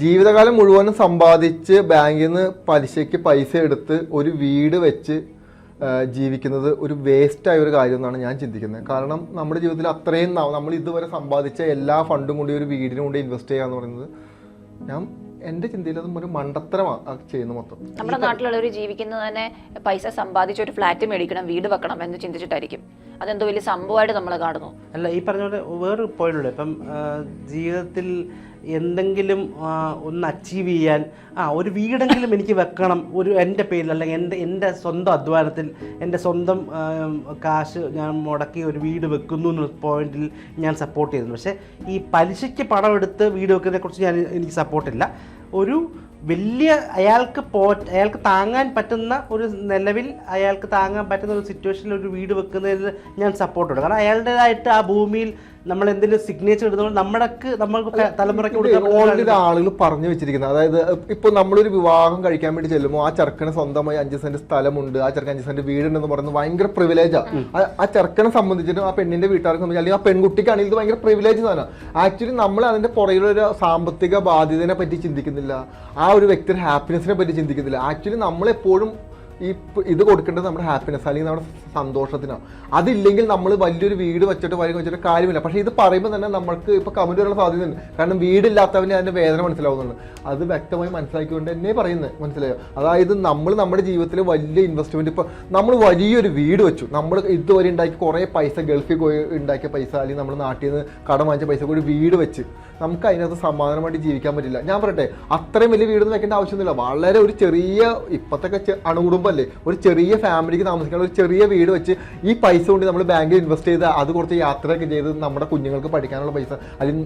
ജീവിതകാലം മുഴുവനും സമ്പാദിച്ച് ബാങ്കിൽ നിന്ന് പലിശയ്ക്ക് പൈസ എടുത്ത് ഒരു വീട് വെച്ച് ജീവിക്കുന്നത് ഒരു വേസ്റ്റായ ഒരു കാര്യം എന്നാണ് ഞാൻ ചിന്തിക്കുന്നത്. കാരണം നമ്മുടെ ജീവിതത്തിൽ അത്രയും നമ്മൾ ഇതുവരെ സമ്പാദിച്ച എല്ലാ ഫണ്ടും കൊണ്ട് ഒരു വീടിന് കൊണ്ട് ഇൻവെസ്റ്റ് ചെയ്യുക എന്ന് പറയുന്നത് എന്റെ ചിന്തയിൽ അത് ഒരു മണ്ടത്തരമാണ് ചെയ്യുന്നത് മൊത്തം. നമ്മുടെ നാട്ടിലുള്ളവർ ജീവിക്കുന്നത് തന്നെ പൈസ സമ്പാദിച്ച് ഒരു ഫ്ലാറ്റ് മേടിക്കണം, വീട് വെക്കണം എന്ന് ചിന്തിച്ചിട്ടായിരിക്കും. അതെന്തോ വലിയ സംഭവമായിട്ട് നമ്മൾ കാണുന്നു. അല്ല, ഈ പറഞ്ഞ പോലെ വേറൊരു പോയിന്റ്. ഇപ്പം ജീവിതത്തിൽ എന്തെങ്കിലും ഒന്ന് അച്ചീവ് ചെയ്യാൻ ഒരു വീടെങ്കിലും എനിക്ക് വെക്കണം, എൻ്റെ പേരിൽ അല്ലെങ്കിൽ എൻ്റെ സ്വന്തം അധ്വാനത്തിൽ എൻ്റെ സ്വന്തം കാശ് ഞാൻ മുടക്കി ഒരു വീട് വെക്കുന്നു എന്ന പോയിന്റിൽ ഞാൻ സപ്പോർട്ട് ചെയ്യുന്നു. പക്ഷേ ഈ പലിശയ്ക്ക് പണം എടുത്ത് വീട് വെക്കുന്നതിനെക്കുറിച്ച് എനിക്ക് സപ്പോർട്ടില്ല. ഒരു വലിയ അയാൾക്ക് താങ്ങാൻ പറ്റുന്ന ഒരു നിലവിൽ അയാൾക്ക് താങ്ങാൻ പറ്റുന്ന ഒരു സിറ്റുവേഷനിൽ ഒരു വീട് വെക്കുന്നതിൽ ഞാൻ സപ്പോർട്ടുണ്ട്. കാരണം അയാളുടേതായിട്ട് ആ ഭൂമിയിൽ നമ്മൾ എന്തെങ്കിലും സിഗ്നേച്ചർ ഇടുന്നത് നമ്മൾക്ക് തലമുറയ്ക്ക് ഓൾറെഡി ആളുകൾ പറഞ്ഞു വെച്ചിരിക്കുന്നത്. അതായത് ഇപ്പോൾ നമ്മളൊരു വിവാഹം കഴിക്കാൻ വേണ്ടി ചെല്ലുമ്പോൾ ആ ചെറുക്കന് സ്വന്തമായി 5 സെന്റ് സ്ഥലമുണ്ട്, ആ ചെറുക്കൻ 5 സെന്റ് വീടുണ്ടെന്ന് പറയുന്നത് ഭയങ്കര പ്രിവിലേജാണ്. ആ ചെറുക്കനെ സംബന്ധിച്ചിട്ടും ആ പെണ്ണിന്റെ വീട്ടുകാർക്ക് സംബന്ധിച്ച് അല്ലെങ്കിൽ ആ പെൺകുട്ടിക്കാണെങ്കിൽ ഇത് ഭയങ്കര പ്രിവിലേജ് സാധനമാണ്. ആക്ച്വലി നമ്മൾ അതിന്റെ പുറകിലൊരു സാമ്പത്തിക ബാധ്യതയെ പറ്റി ചിന്തിക്കുന്നില്ല, ആ ഒരു വ്യക്തിയുടെ ഹാപ്പിനെസിനെ പറ്റി ചിന്തിക്കുന്നില്ല. ആക്ച്വലി നമ്മളെപ്പോഴും ഇത് കൊടുക്കേണ്ടത് നമ്മുടെ ഹാപ്പിനെസ് അല്ലെങ്കിൽ നമ്മുടെ സന്തോഷത്തിനാണ്. അതില്ലെങ്കിൽ നമ്മൾ വലിയൊരു വീട് വെച്ചിട്ട് കാര്യമില്ല. പക്ഷേ ഇത് പറയുമ്പോൾ തന്നെ നമുക്ക് ഇപ്പോൾ കമന്റ് വരാനുള്ള സാധ്യതയുണ്ട്. കാരണം വീടില്ലാത്തവന് അതിന്റെ വേദന മനസ്സിലാവുന്നുണ്ട്. അത് വ്യക്തമായി മനസ്സിലാക്കിക്കൊണ്ട് തന്നെ പറയുന്നത് മനസ്സിലായോ? അതായത് നമ്മുടെ ജീവിതത്തിൽ വലിയ ഇൻവെസ്റ്റ്മെന്റ്, ഇപ്പോൾ നമ്മൾ വലിയൊരു വീട് വെച്ചു, നമ്മൾ ഇതുവരെ ഉണ്ടാക്കി കുറേ പൈസ ഗൾഫിൽ പോയി ഉണ്ടാക്കിയ പൈസ അല്ലെങ്കിൽ നമ്മുടെ നാട്ടിൽ നിന്ന് കടം വാങ്ങിച്ച പൈസ കൂടി വീട് വെച്ച് നമുക്ക് അതിനകത്ത് സമാധാനമായിട്ട് ജീവിക്കാൻ പറ്റില്ല. ഞാൻ പറയട്ടെ, അത്രയും വലിയ വീടൊന്നും വെക്കേണ്ട ആവശ്യമൊന്നുമില്ല. വളരെ ഒരു ചെറിയ ഇപ്പോഴത്തെ അണുകുടുംബല്ലേ, ഒരു ചെറിയ ഫാമിലിക്ക് താമസിക്കാൻ ഒരു ചെറിയ വീട് വെച്ച് ഈ പൈസ കൊണ്ട് നമ്മൾ ബാങ്കിൽ ഇൻവെസ്റ്റ് ചെയ്ത് അത് കുറച്ച് യാത്രയൊക്കെ ചെയ്ത് നമ്മുടെ കുഞ്ഞുങ്ങൾക്ക് പഠിക്കാനുള്ള പൈസ, അല്ലെങ്കിൽ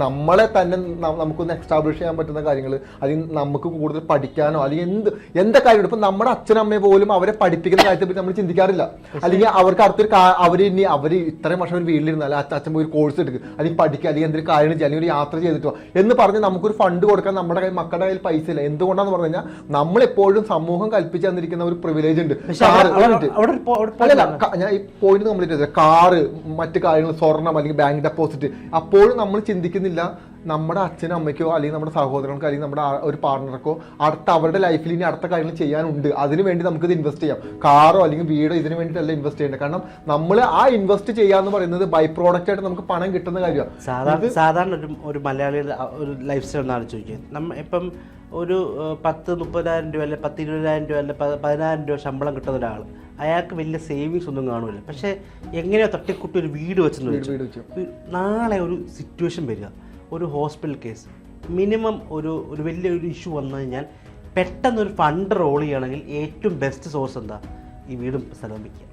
നമ്മളെ തന്നെ നമുക്കൊന്ന് എക്സ്റ്റാബ്ലിഷ് ചെയ്യാൻ പറ്റുന്ന കാര്യങ്ങൾ, അല്ലെങ്കിൽ നമുക്ക് കൂടുതൽ പഠിക്കാനോ അല്ലെങ്കിൽ എന്താ കാര്യം. ഇപ്പം നമ്മുടെ അച്ഛനമ്മയെ പോലും അവരെ പഠിപ്പിക്കുന്ന കാര്യത്തെ പറ്റി നമ്മൾ ചിന്തിക്കാറില്ല. അല്ലെങ്കിൽ അവർക്ക് അടുത്തൊരു അവർ ഇത്രയും വർഷം ഒരു വീട്ടിലിരുന്നാൽ അച്ഛൻ പോയി ഒരു കോഴ്സ് എടുക്കുക, അല്ലെങ്കിൽ പഠിക്കുക, അല്ലെങ്കിൽ എന്തൊരു കാര്യങ്ങൾ ചെയ്യുക, അല്ലെങ്കിൽ ഒരു യാത്ര ചെയ്തിട്ടോ എന്ന് പറഞ്ഞ് നമുക്കൊരു ഫണ്ട് കൊടുക്കാൻ നമ്മുടെ മക്കളുടെ കയ്യിൽ പൈസ ഇല്ല. എന്തുകൊണ്ടാന്ന് പറഞ്ഞു കഴിഞ്ഞാൽ നമ്മളെപ്പോഴും സമൂഹം കൽപ്പിച്ചു തന്നിരിക്കുന്ന ഒരു പ്രിവിലേജ് ഉണ്ട്. ഞാൻ ഈ പോയിന്റ് കംപ്ലീറ്റ് ചെയ്തത്, കാറ്, മറ്റു കാര്യങ്ങൾ, സ്വർണം അല്ലെങ്കിൽ ബാങ്ക് ഡെപ്പോസിറ്റ്, അപ്പോഴും നമ്മൾ ചിന്തിക്കുന്നില്ല നമ്മുടെ അച്ഛനും അമ്മയ്ക്കോ അല്ലെങ്കിൽ നമ്മുടെ സഹോദരങ്ങൾക്കോ അല്ലെങ്കിൽ നമ്മുടെ ഒരു പാർട്ണർക്കോ അവരുടെ ലൈഫിൽ ഇനി അടുത്ത കാര്യങ്ങൾ ചെയ്യാനുണ്ട്, അതിന് വേണ്ടി നമുക്കിത് ഇൻവെസ്റ്റ് ചെയ്യാം. കാറോ അല്ലെങ്കിൽ വീടോ ഇതിന് വേണ്ടിയിട്ടല്ല ഇൻവെസ്റ്റ് ചെയ്യേണ്ടത്. കാരണം നമ്മൾ ആ ഇൻവെസ്റ്റ് ചെയ്യാന്ന് പറയുന്നത് ബൈ പ്രോഡക്റ്റ് ആയിട്ട് നമുക്ക് പണം കിട്ടുന്ന കാര്യമാണ്. സാധാരണ ഒരു മലയാളിയുടെ ഒരു ലൈഫ് സ്റ്റൈൽ എന്നാണ് ചോദിക്കുന്നത്. ഇപ്പം ഒരു 10-30,000 രൂപ അല്ലെ 10-20,000 രൂപ അല്ലെ 10,000 രൂപ ശമ്പളം കിട്ടുന്ന ഒരാൾ, അയാൾക്ക് വലിയ സേവിങ്സ് ഒന്നും കാണില്ല. പക്ഷേ എങ്ങനെയോ തട്ടിക്കുട്ടി ഒരു വീട് വെച്ചെന്ന് നാളെ ഒരു സിറ്റുവേഷൻ വരിക, ഒരു ഹോസ്പിറ്റൽ കേസ്, മിനിമം ഒരു വലിയൊരു ഇഷ്യൂ വന്നു കഴിഞ്ഞാൽ പെട്ടെന്നൊരു ഫണ്ട് റോൾ ചെയ്യുകയാണെങ്കിൽ ഏറ്റവും ബെസ്റ്റ് സോഴ്സ് എന്താ? ഈ വീടും സ്ഥലവും വയ്ക്കുക.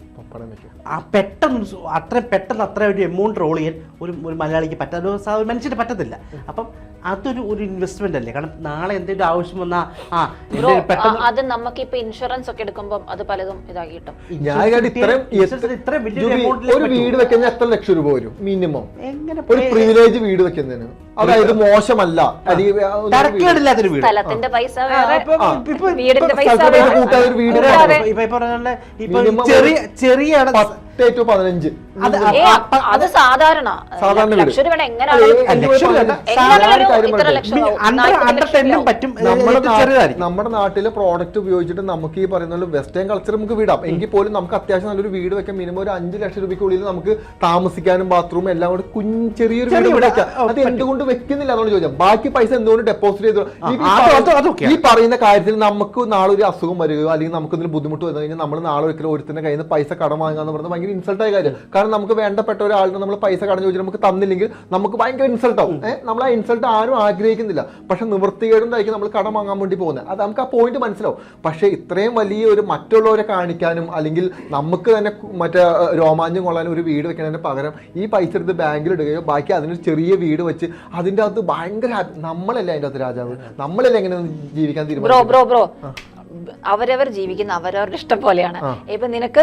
പെട്ടെന്ന് അത്ര ഒരു എമൗണ്ട് റോൾ ചെയ്യാൻ ഒരു മലയാളിക്ക് ഒരു മനുഷ്യന് പറ്റത്തില്ല. അപ്പം അതൊരു ഇൻവെസ്റ്റ്മെന്റ് അല്ലേ? കാരണം നാളെ എന്തെങ്കിലും ആവശ്യം വന്നാൽ അത് നമുക്ക് ഇപ്പൊ ഇൻഷുറൻസ് ഒക്കെ എടുക്കുമ്പോൾ അത് പലതും ഇതാക്കി കിട്ടും. ഒരു വീട് വെക്കാൻ എത്ര ലക്ഷം രൂപ വരും മിനിമം? ഒരു പ്രിവിലേജ് വീട് വെക്കുന്നതിന്, അതായത് മോശമല്ല, തരക്കേടില്ലാത്തൊരു വീട്, സ്ഥലത്തിന്റെ പൈസ വീടിന്റെ പൈസ ചെറിയ 10-15 അത് സാധാരണ നമ്മുടെ നാട്ടിലെ പ്രോഡക്റ്റ് ഉപയോഗിച്ചിട്ട് നമുക്ക് ഈ പറയുന്ന വെസ്റ്റേൺ കൾച്ചർ നമുക്ക് വിടാം. എങ്കിൽ പോലും നമുക്ക് അത്യാവശ്യം നല്ലൊരു വീട് വെക്കാൻ മിനിമം ഒരു 5 ലക്ഷം രൂപയ്ക്കുള്ളിൽ നമുക്ക് താമസിക്കാനും ബാത്റൂം എല്ലാം കൂടെ ചെറിയൊരു വീട് വെക്കാം. അത് എന്തുകൊണ്ട് വെക്കുന്നില്ല എന്നാണ് ചോദിച്ചാൽ. ബാക്കി പൈസ എന്തുകൊണ്ട് ഡെപ്പോസിറ്റ് ചെയ്തു? ഈ പറയുന്ന കാര്യത്തിൽ നമുക്ക് നാളെ ഒരു അസുഖം വരികയോ അല്ലെങ്കിൽ നമുക്ക് എന്തെങ്കിലും ബുദ്ധിമുട്ട് വന്നു കഴിഞ്ഞാൽ നമ്മൾ നാളെ ഒരിക്കലും ഒരുത്തിന്റെ കയ്യിൽ നിന്ന് പൈസ കടം വാങ്ങുക എന്ന് പറയുന്നത് ഭയങ്കര ഇൻസൾട്ടായ കാര്യം. കാരണം നമുക്ക് വേണ്ടപ്പെട്ട ഒരാളിന് നമ്മൾ പൈസ കടം ചോദിച്ചാൽ നമുക്ക് തന്നില്ലെങ്കിൽ നമുക്ക് ഭയങ്കര ഇൻസൾട്ട് ആവും. നമ്മൾ ആ ഇൻസൾട്ട് ആരും ആഗ്രഹിക്കുന്നില്ല. പക്ഷെ നിവൃത്തികേടുണ്ടായിരിക്കും നമ്മൾ കടം വാങ്ങാൻ വേണ്ടി പോകുന്നത്. അത് നമുക്ക് ആ പോയിന്റ് മനസ്സിലാവും. പക്ഷെ ഇത്രയും വലിയ ഒരു മറ്റുള്ളവരെ കാണിക്കാനും അല്ലെങ്കിൽ നമുക്ക് തന്നെ മറ്റേ രോമാഞ്ചം കൊള്ളാനും ഒരു വീട് വെക്കുന്നതിന് പകരം ഈ പൈസ എടുത്ത് ബാങ്കിൽ ഇടുകയോ ബാക്കി അതിനൊരു ചെറിയ വീട് വെച്ച് അതിൻ്റെ അകത്ത് ഭയങ്കര നമ്മളല്ലേ അതിൻ്റെ അകത്ത് രാജാവ്, നമ്മളല്ലേ എങ്ങനെ ജീവിക്കാൻ തീരുമാനിക്കും? അവരവർ ജീവിക്കുന്ന അവരവരുടെ ഇഷ്ടം പോലെയാണ്. ഇപ്പൊ നിനക്ക്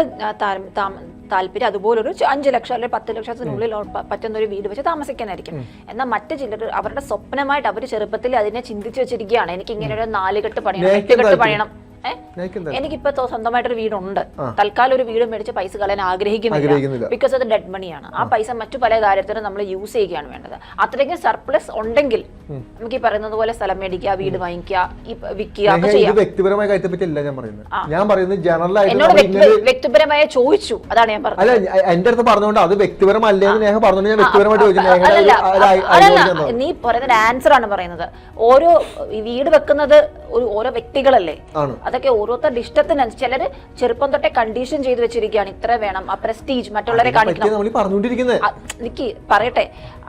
താല്പര്യം അതുപോലൊരു 5 ലക്ഷം അല്ലെങ്കിൽ 10 ലക്ഷത്തിനുള്ളിൽ പറ്റുന്ന ഒരു വീട് വെച്ച് താമസിക്കാനായിരിക്കും. എന്നാൽ മറ്റു ചിലർ അവരുടെ സ്വപ്നമായിട്ട് അവർ ചെറുപ്പത്തിൽ അതിനെ ചിന്തിച്ചു വെച്ചിരിക്കുകയാണ്, എനിക്ക് ഇങ്ങനെ ഒരു 4 കെട്ട് പണിയണം, 8 കെട്ട് പണിയണം. എനിക്കിപ്പോ സ്വന്തമായിട്ടൊരു വീടുണ്ട്, തൽക്കാലം ഒരു വീട് മേടിച്ച് പൈസ കളയാൻ ആഗ്രഹിക്കുന്നില്ല. ബിക്കോസ് അത് ഡെഡ് മണിയാണ്. ആ പൈസ മറ്റു പല കാര്യത്തിനും നമ്മൾ യൂസ് ചെയ്യുകയാണ് വേണ്ടത്. അത്രയ്ക്കും സർപ്ലസ് ഉണ്ടെങ്കിൽ നമുക്ക് ഈ പറയുന്നത് പോലെ സ്ഥലം മേടിക്കുക, വീട് വാങ്ങിക്കുക, വിൽക്കുക ഒക്കെ ചെയ്യാം. വ്യക്തിപരമായ കാര്യത്തെ പറ്റിയല്ല ഞാൻ പറയുന്നത് ജനറൽ എന്നോട് വ്യക്തിപരമായ ചോദിച്ചു, അതാണ് ഞാൻ പറഞ്ഞത്. അല്ല എന്റെ അടുത്ത് പറഞ്ഞുകൊണ്ട് അത് വ്യക്തിപരമല്ലേന്ന് ഞാൻ പറഞ്ഞോണ്ട് ഞാൻ വ്യക്തിപരമായിട്ട് അതല്ല, നീ പറയുന്ന ആൻസർ ആണ് പറയുന്നത്. ഓരോ വീട് വെക്കുന്നത് ഓരോ വ്യക്തികളല്ലേ, അതൊക്കെ ഓരോരുത്തരുടെ ഇഷ്ടത്തിനനുസരിച്ച്. ചിലര് ചെറുപ്പം തൊട്ടേ കണ്ടീഷൻ ചെയ്ത് വെച്ചിരിക്കുകയാണ്, ഇത്ര വേണം, ആ പ്രസ്റ്റീജ് മറ്റുള്ളവരെ കാണിക്കണം. എനിക്ക് പറയട്ടെ,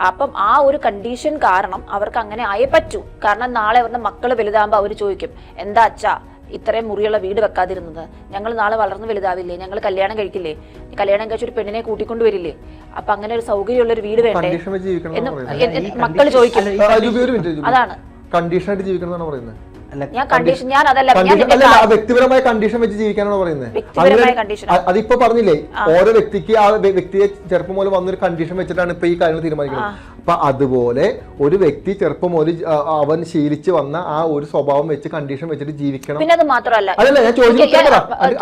അപ്പം ആ ഒരു കണ്ടീഷൻ കാരണം അവർക്ക് അങ്ങനെ ആയേ പറ്റൂ. കാരണം നാളെ അവരുടെ മക്കള് വലുതാകുമ്പോ അവര് ചോദിക്കും, എന്താ അച്ഛാ ഇത്രയും മുറിയുള്ള വീട് വെക്കാതിരുന്നത്, ഞങ്ങൾ നാളെ വളർന്ന് വലുതാവില്ലേ, ഞങ്ങൾ കല്യാണം കഴിക്കില്ലേ, കല്യാണം കഴിച്ച ഒരു പെണ്ണിനെ കൂട്ടിക്കൊണ്ട് വരില്ലേ, അപ്പൊ അങ്ങനെ ഒരു സൗകര്യമുള്ള ഒരു വീട് വേണ്ടേ എന്ന് മക്കള് ചോദിക്കും. അതാണ് കണ്ടീഷനായിട്ട് ജീവിക്കണം എന്നാണ് പറയുന്നത്. ഞാൻ അതല്ല വ്യക്തിപരമായ കണ്ടീഷൻ വെച്ച് ജീവിക്കാനാണോ പറയുന്നത്? അതിപ്പോ പറഞ്ഞില്ലേ, ഓരോ വ്യക്തിക്ക് ആ വ്യക്തിയെ ചെറുപ്പം മുതൽ വന്നൊരു കണ്ടീഷൻ വെച്ചിട്ടാണ് ഇപ്പൊ ഈ കാര്യങ്ങൾ തീരുമാനിക്കുന്നത്. അപ്പൊ അതുപോലെ ഒരു വ്യക്തി ചെറുപ്പം മുതൽ അവൻ ശീലിച്ച് വന്ന ആ ഒരു സ്വഭാവം വെച്ച് കണ്ടീഷൻ വെച്ചിട്ട് ജീവിക്കണം. പിന്നെ അത് മാത്രമല്ല, അതല്ല ഞാൻ ചോദിക്കാൻ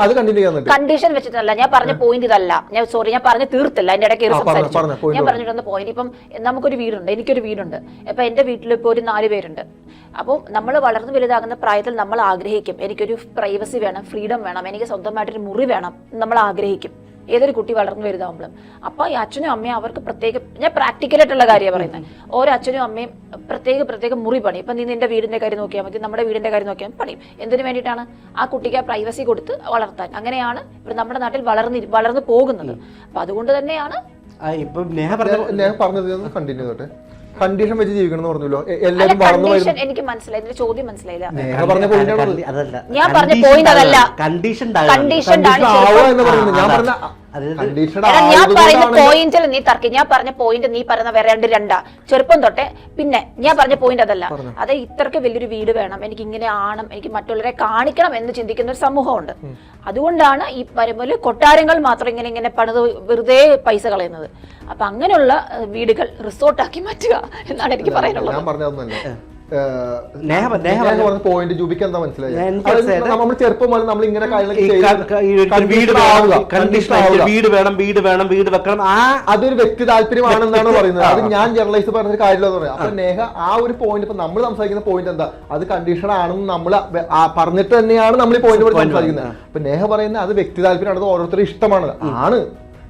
അത് കണ്ടിന്യൂ ചെയ്യാൻ കണ്ടീഷൻ വെച്ചിട്ടല്ല ഞാൻ പറഞ്ഞ പോയിന്റ് ഇതല്ല. ഞാൻ പറഞ്ഞു തീർത്തില്ല, അതിന്റെ ഇടയ്ക്ക് ഞാൻ പറഞ്ഞിട്ടൊന്ന് പോയിന്റ്. ഇപ്പം നമുക്കൊരു വീടുണ്ട്, എനിക്കൊരു വീടുണ്ട്. ഇപ്പൊ എന്റെ വീട്ടിൽ ഇപ്പൊ ഒരു 4 പേരുണ്ട്. അപ്പോൾ നമ്മൾ വളർന്നു വലുതാകുന്ന പ്രായത്തിൽ നമ്മൾ ആഗ്രഹിക്കും, എനിക്കൊരു പ്രൈവസി വേണം, ഫ്രീഡം വേണം, എനിക്ക് സ്വന്തമായിട്ടൊരു മുറി വേണം, നമ്മൾ ആഗ്രഹിക്കും ഏതൊരു കുട്ടി വളർന്നു വലുതാവുമ്പോഴും. അപ്പൊ ഈ അച്ഛനും അമ്മയും അവർക്ക് പ്രത്യേക, ഞാൻ പ്രാക്ടിക്കലായിട്ടുള്ള കാര്യമാണ് പറയുന്നത്, ഓരോ അച്ഛനും അമ്മയും പ്രത്യേക മുറി പണി. ഇപ്പൊ നീ നിന്റെ വീടിന്റെ കാര്യം നോക്കിയാൽ മതി, നമ്മുടെ വീടിന്റെ കാര്യം നോക്കിയാൽ പണിയും. എന്തിനു വേണ്ടിയിട്ടാണ്? ആ കുട്ടിക്ക് ആ പ്രൈവസി കൊടുത്ത് വളർത്താൻ. അങ്ങനെയാണ് ഇവിടെ നമ്മുടെ നാട്ടിൽ വളർന്നു പോകുന്നത്. അപ്പൊ അതുകൊണ്ട് തന്നെയാണ് പറഞ്ഞത്. കണ്ടിന്യൂ ചെയ്തോട്ടെ. കണ്ടീഷൻ വെച്ച് ജീവിക്കണം എന്ന് പറഞ്ഞല്ലോ, എല്ലാവരും വളർന്നു വരും. എനിക്ക് മനസ്സിലായി, ഇതിന്റെ ചോദ്യം മനസ്സിലായില്ല. ഞാൻ പറഞ്ഞ പോയിന്റ് അതല്ല, ഞാൻ പറയുന്ന പോയിന്റിൽ നീ തർക്കി. ഞാൻ പറഞ്ഞ പോയിന്റ് നീ പറയുന്ന വേറെ രണ്ടാ ചെറുപ്പം തൊട്ടേ. പിന്നെ ഞാൻ പറഞ്ഞ പോയിന്റ് അതല്ല, അത് ഇത്രക്ക് വലിയൊരു വീട് വേണം, എനിക്ക് ഇങ്ങനെ ആണം, എനിക്ക് മറ്റുള്ളവരെ കാണിക്കണം എന്ന് ചിന്തിക്കുന്ന ഒരു സമൂഹമുണ്ട്. അതുകൊണ്ടാണ് ഈ വരുമ്പോൾ കൊട്ടാരങ്ങൾ മാത്രം ഇങ്ങനെ പണിത് വെറുതെ പൈസ കളയുന്നത്. അപ്പൊ അങ്ങനെയുള്ള വീടുകൾ റിസോർട്ടാക്കി മാറ്റുക എന്നാണ് എനിക്ക് പറയാനുള്ളത്. പോയിന്റ് ജൂബിക്ക് എന്താ മനസ്സിലായി? നമ്മൾ ചെറുപ്പം മുതൽ നമ്മൾ ഇങ്ങനെ വീട് വെക്കണം, അതൊരു വ്യക്തി താല്പര്യമാണെന്നാണ് പറയുന്നത്. അത് ഞാൻ ജനറലൈസ് പറഞ്ഞൊരു കാര്യമില്ലെന്ന് പറയാം. അപ്പൊ നേഹ ആ ഒരു പോയിന്റ്, ഇപ്പൊ നമ്മൾ സംസാരിക്കുന്ന പോയിന്റ് എന്താ, അത് കണ്ടീഷൻ ആണെന്ന് നമ്മൾ പറഞ്ഞിട്ട് തന്നെയാണ് നമ്മൾ ഈ പോയിന്റ് സംസാരിക്കുന്നത്. അപ്പൊ നേഹ പറയുന്നത് അത് വ്യക്തി താല്പര്യമാണ്, അത് ഓരോരുത്തരും ഇഷ്ടമാണ്.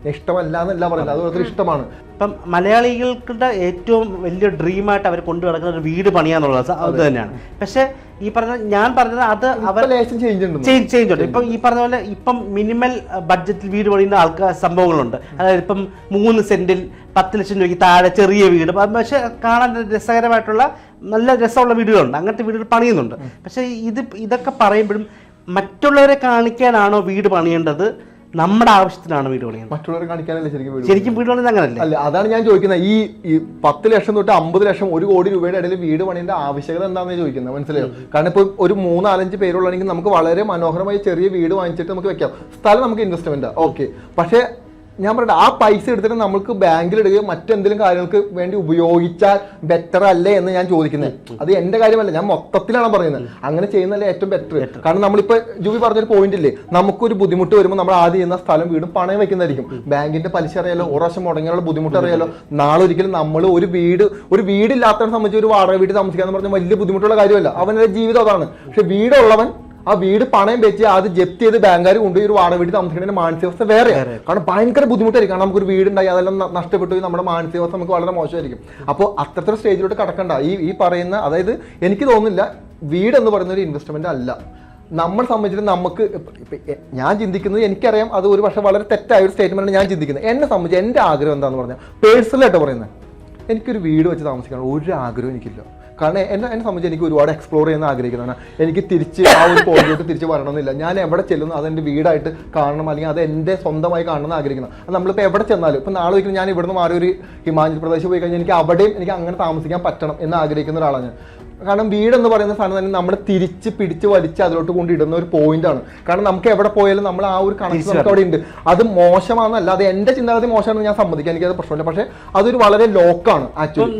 ഇഷ്ടമല്ല എന്നല്ല പറയുന്നത്, അത് ഓരോരുത്തർ ഇഷ്ടമാണ്. ഇപ്പം മലയാളികൾക്കുടെ ഏറ്റവും വലിയ ഡ്രീമായിട്ട് അവർ കൊണ്ടു നടക്കുന്ന ഒരു വീട് പണിയാന്നുള്ളത് അത് തന്നെയാണ്. പക്ഷെ ഈ പറഞ്ഞ ഞാൻ പറഞ്ഞത് അത് അവർ ചേഞ്ച് ഉണ്ട്. ഇപ്പം ഈ പറഞ്ഞ പോലെ ഇപ്പം മിനിമൽ ബഡ്ജറ്റിൽ വീട് പണിയുന്ന സംഭവങ്ങളുണ്ട്. അതായത് ഇപ്പം 3 സെന്റിൽ 10 ലക്ഷം രൂപയ്ക്ക് താഴെ ചെറിയ വീട്, പക്ഷെ കാണാൻ രസകരമായിട്ടുള്ള നല്ല രസമുള്ള വീടുകളുണ്ട്. അങ്ങനത്തെ വീടുകൾ പണിയുന്നുണ്ട്. പക്ഷെ ഇതൊക്കെ പറയുമ്പോഴും മറ്റുള്ളവരെ കാണിക്കാനാണോ വീട് പണിയേണ്ടത്, നമ്മുടെ ആവശ്യത്തിനാണ് വീട് പണിയുന്നത്? മറ്റുള്ളവരെ കാണിക്കാനല്ലേ ശരിക്കും വീട് പണിയുന്നത്? അങ്ങനല്ലേ? അല്ല, അതാണ് ഞാൻ ചോദിക്കുന്നത്. ഈ 10 ലക്ഷം തൊട്ട് 50 ലക്ഷം 1 കോടി രൂപയുടെ ഇടയിൽ വീട് പണിയുടെ ആവശ്യകത എന്താണെന്ന് ചോദിക്കുന്നത്. മനസ്സിലായോ? കാരണം ഇപ്പൊ ഒരു 3-4 പേരുള്ളണെങ്കിൽ നമുക്ക് വളരെ മനോഹരമായി ചെറിയ വീട് വാങ്ങിച്ചിട്ട് നമുക്ക് വെക്കാം. സ്ഥലം നമുക്ക് ഇൻവെസ്റ്റ്മെന്റ് ഓക്കെ. പക്ഷെ ഞാൻ പറയട്ടെ, ആ പൈസ എടുത്തിട്ട് നമുക്ക് ബാങ്കിൽ ഇടുകയോ മറ്റെന്തെങ്കിലും കാര്യങ്ങൾക്ക് വേണ്ടി ഉപയോഗിച്ചാൽ ബെറ്റർ അല്ലേ എന്ന് ഞാൻ ചോദിക്കുന്നത്. അത് എന്റെ കാര്യമല്ല, ഞാൻ മൊത്തത്തിലാണ് പറയുന്നത്. അങ്ങനെ ചെയ്യുന്നതല്ലേ ഏറ്റവും ബെറ്റർ. കാരണം നമ്മളിപ്പോ ജൂബി പറഞ്ഞൊരു പോയിന്റ് ഇല്ലേ, നമുക്കൊരു ബുദ്ധിമുട്ട് വരുമ്പോൾ നമ്മൾ ആദ്യം ചെയ്യുന്ന സ്ഥലം വീടും പണയം വെക്കുന്നതായിരിക്കും. ബാങ്കിന്റെ പലിശ അറിയാലോ, 1 വർഷം മുടങ്ങിയുള്ള ബുദ്ധിമുട്ട് അറിയാലോ. നാളെ ഒരിക്കലും നമ്മൾ ഒരു വീടില്ലാത്തവനെ സംബന്ധിച്ച് ഒരു വാടക വീട്ടിൽ താമസിക്കാന്ന് പറഞ്ഞാൽ വലിയ ബുദ്ധിമുട്ടുള്ള കാര്യമല്ല. അവന്റെ ജീവിതം അതാണ്. പക്ഷെ വീടുള്ളവൻ ആ വീട് പണയം വെച്ച് അത് ജപ്തി ചെയ്ത് ബാങ്കുകാർ കൊണ്ടുപോയി ഒരു വാടക വീട്ടിൽ താമസിക്കുന്നതിന്റെ മാനസികാവസ്ഥ വേറെയാണ്. കാരണം ഭയങ്കര ബുദ്ധിമുട്ടായിരിക്കും. കാരണം നമുക്കൊരു വീടുണ്ടായി അതെല്ലാം നഷ്ടപ്പെട്ടു, നമ്മുടെ മാനസികാവസ്ഥ നമുക്ക് വളരെ മോശമായിരിക്കും. അപ്പോൾ അത്തരത്തിലുള്ള സ്റ്റേജിലോട്ട് കടക്കണ്ട. ഈ പറയുന്ന, അതായത് എനിക്ക് തോന്നുന്നില്ല വീട് എന്ന് പറയുന്ന ഒരു ഇൻവെസ്റ്റ്മെന്റ് അല്ല. നമ്മളെ സംബന്ധിച്ചിട്ട് നമുക്ക് ഞാൻ ചിന്തിക്കുന്നത്, എനിക്കറിയാം അത് ഒരു പക്ഷേ വളരെ തെറ്റായ ഒരു സ്റ്റേറ്റ്മെന്റ് ഞാൻ ചിന്തിക്കുന്നത്. എന്നെ സംബന്ധിച്ച് എൻ്റെ ആഗ്രഹം എന്താണെന്ന് പറഞ്ഞാൽ, പേഴ്സണലായിട്ട് പറയുന്നത്, എനിക്കൊരു വീട് വെച്ച് താമസിക്കാൻ ഒരു ആഗ്രഹം എനിക്കില്ല. കാരണം എന്നെ സംബന്ധിച്ച് എനിക്ക് ഒരുപാട് എക്സ്പ്ലോർ ചെയ്യുന്ന ആഗ്രഹിക്കുന്നതാണ്. എനിക്ക് തിരിച്ച് ആ ഒരു പോയിന്റിലോട്ട് തിരിച്ച് വരണമെന്നില്ല. ഞാൻ എവിടെ ചെല്ലുന്നു അതെൻ്റെ വീടായിട്ട് കാണണം, അല്ലെങ്കിൽ അത് എൻ്റെ സ്വന്തമായി കാണണമെന്ന് ആഗ്രഹിക്കണം. അത് നമ്മളിപ്പോൾ എവിടെ ചെന്നാലും, ഇപ്പം നാളെ ഒരിക്കലും ഞാൻ ഇവിടുന്ന് മാറി ഒരു ഹിമാചൽ പ്രദേശ് പോയി കഴിഞ്ഞാൽ എനിക്ക് അവിടെയും എനിക്ക് അങ്ങനെ താമസിക്കാൻ പറ്റണം എന്ന് ആഗ്രഹിക്കുന്ന ഒരാളാണ് ഞാൻ. കാരണം വീടെന്ന് പറയുന്ന സാധനം തന്നെ നമ്മൾ തിരിച്ച് പിടിച്ച് വലിച്ച് അതിലോട്ട് കൊണ്ടിടുന്ന ഒരു പോയിന്റ് ആണ്. കാരണം നമുക്ക് എവിടെ പോയാലും നമ്മൾ ആ ഒരു കണക്ഷൻ നമുക്ക് അവിടെ ഉണ്ട്. അത് മോശമാണെന്നല്ല, അത് എന്റെ ചിന്താഗതി മോശമാണെന്ന് ഞാൻ സമ്മതിക്കാം, എനിക്കത് പ്രശ്നമില്ല. പക്ഷെ അതൊരു വളരെ ലോക്കാണ് ആക്ച്വലി.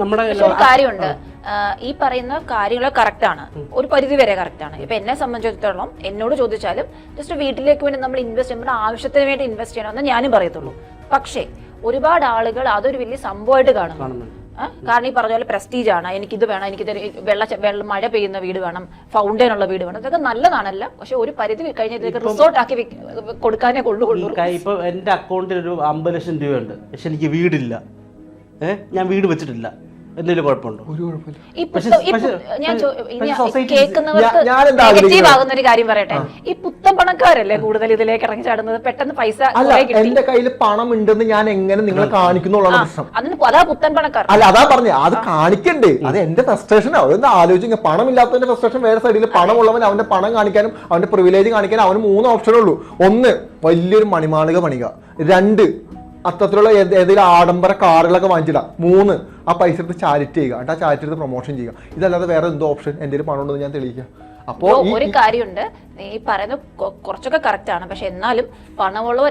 ഒരു കാര്യമുണ്ട്, ഈ പറയുന്ന കാര്യങ്ങൾ കറക്റ്റ് ആണ്, ഒരു പരിധി വരെ കറക്റ്റ് ആണ്. ഇപ്പൊ എന്നെ സംബന്ധിച്ചിടത്തോളം എന്നോട് ചോദിച്ചാലും ജസ്റ്റ് വീട്ടിലേക്ക് വേണ്ടി നമ്മൾ ഇൻവെസ്റ്റ് ചെയ്യുമ്പോൾ ആവശ്യത്തിന് വേണ്ടി ഇൻവെസ്റ്റ് ചെയ്യണമെന്ന് ഞാനും പറയത്തുള്ളൂ. പക്ഷേ ഒരുപാട് ആളുകൾ അതൊരു വലിയ സംഭവമായിട്ട് കാണുന്നു. കാരണം ഈ പറഞ്ഞ പോലെ പ്രസ്റ്റീജ് ആണ്, എനിക്കിത് വേണം, എനിക്കിത് മഴ പെയ്യുന്ന വീട് വേണം, ഫൗണ്ടൈൻ ഉള്ള വീട് വേണം, ഇതൊക്കെ നല്ലതാണല്ല. പക്ഷെ ഒരു പരിധി കഴിഞ്ഞ റിസോർട്ട് ആക്കി കൊടുക്കാനേ കൊള്ളുള്ളൂ. ഇപ്പൊ എന്റെ അക്കൗണ്ടിൽ ഒരു 50 ലക്ഷം രൂപയുണ്ട്, പക്ഷെ എനിക്ക് വീടില്ല, ഞാൻ വീട് വെച്ചിട്ടില്ല, എന്തെങ്കിലും കുഴപ്പമുണ്ടോ? ഒരു കുഴപ്പമില്ല. നെഗറ്റീവ് ആകുന്ന ഒരു കാര്യം പറയട്ടെ, ഈ പുത്തൻ പണക്കാരല്ലേ കൂടുതൽ ഇതിലേക്ക് ഇറങ്ങി ചാടുന്നത്, പെട്ടെന്ന് പൈസ. അല്ല, എന്റെ കയ്യിൽ പണം ഉണ്ടെന്ന് ഞാൻ എങ്ങനെ നിങ്ങളെ കാണിക്കുന്നുള്ളതാണ് പ്രശ്നം. അതാ പുത്തൻ പണക്കാർ. അല്ല, അതാ പറഞ്ഞേ, അത് കാണിക്കണ്ടേ, അത് എന്റെ ഫ്രസ്ട്രേഷനാ. അതൊന്ന് ആലോചിക്കുക. പണം ഇല്ലാത്തവന്റെ ഫ്രസ്ട്രേഷൻ വേറെ സൈഡിൽ, പണമുള്ളവൻ അവന്റെ പണം കാണിക്കാനും അവന്റെ പ്രിവിലേജ് കാണിക്കാനും അവന് 3 ഓപ്ഷനേ ഉള്ളൂ. 1, വലിയൊരു മണിമാളിക പണിക. 2, അത്തരത്തിലുള്ള ഏതെങ്കിലും ആഡംബര കാറുകളൊക്കെ വാങ്ങിച്ചിടാം. 3, ആ പൈസ എടുത്ത് ചാരിറ്റി ചെയ്യുക, എന്നിട്ട് ആ ചാരിറ്റി എടുത്ത് പ്രൊമോഷൻ ചെയ്യുക. ഇതല്ലാതെ വേറെ എന്തോ ഓപ്ഷൻ എന്റെ പണം ഉണ്ടെന്ന് ഞാൻ തെളിയിക്കുക. അപ്പോ ഒരു കാര്യമുണ്ട്, ഈ പറയുന്നത് കുറച്ചൊക്കെ കറക്റ്റ് ആണ്. പക്ഷെ എന്നാലും പണമുള്ളത്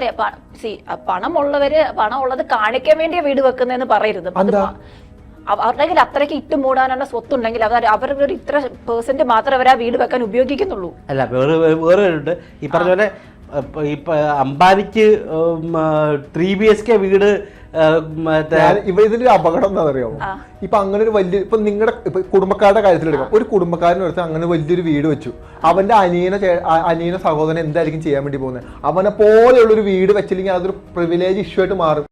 കാണിക്കാൻ വേണ്ടിയ വീട് വെക്കുന്നതെന്ന് പറയരുത്. അവരുടെ കയ്യിൽ അത്രയ്ക്ക് ഇട്ട് മൂടാനുള്ള സ്വത്തുണ്ടെങ്കിൽ അവരുടെ ഒരു ഇത്ര % മാത്രമേ അവർ ആ വീട് വെക്കാൻ ഉപയോഗിക്കുന്നുള്ളൂ. അല്ല, വേറെ ഈ പറഞ്ഞ പോലെ ഇപ്പൊ അംബാനിക്ക് 3 BHK വീട്. ഇതിന്റെ അപകടം എന്താ അറിയാമോ? ഇപ്പൊ അങ്ങനെ ഒരു വലിയ, ഇപ്പൊ നിങ്ങളുടെ കുടുംബക്കാരുടെ കാര്യത്തിലെടുക്കാം. ഒരു കുടുംബക്കാരനടുത്ത് അങ്ങനെ വലിയൊരു വീട് വെച്ചു, അവന്റെ അനിയന സഹോദരൻ എന്തായിരിക്കും ചെയ്യാൻ വേണ്ടി പോകുന്നത്? അവനെ പോലെയുള്ളൊരു വീട് വെച്ചില്ലെങ്കിൽ അതൊരു പ്രിവിലേജ് ഇഷ്യൂ ആയിട്ട് മാറും.